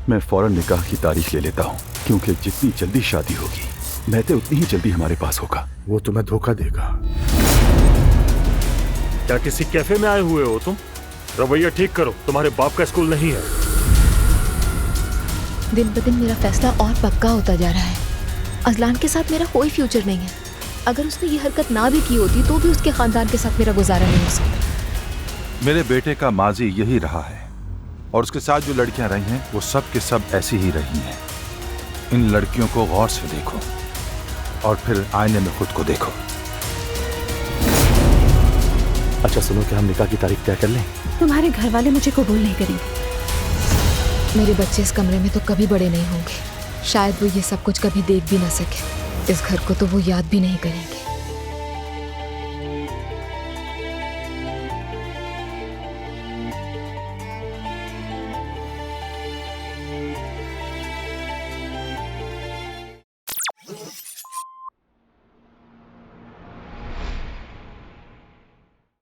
मैं फौरन निकाह की तारीख ले लेता हूँ, क्योंकि जितनी जल्दी शादी होगी महते उतनी ही जल्दी हमारे पास होगा। वो तुम्हें धोखा देगा। क्या किसी कैफे में आए हुए हो तुम? रवैया ठीक करो, तुम्हारे बाप का स्कूल नहीं है। दिन ब दिन मेरा फैसला और पक्का होता जा रहा है। अजलान के साथ मेरा कोई फ्यूचर नहीं है। अगर उसने ये हरकत ना भी की होती तो भी उसके खानदान के साथ मेरा गुजारा नहीं हो सकता। मेरे बेटे का माजी यही रहा है और उसके साथ जो लड़कियां रही हैं वो सब के सब ऐसी ही रही हैं। इन लड़कियों को गौर से देखो और फिर आईने में खुद को देखो। अच्छा सुनो, क्या हम निकाह की तारीख तय कर लें? तुम्हारे घर वाले मुझे कबूल नहीं करेंगे। मेरे बच्चे इस कमरे में तो कभी बड़े नहीं होंगे। शायद वो ये सब कुछ कभी देख भी ना सके। इस घर को तो वो याद भी नहीं करेंगे।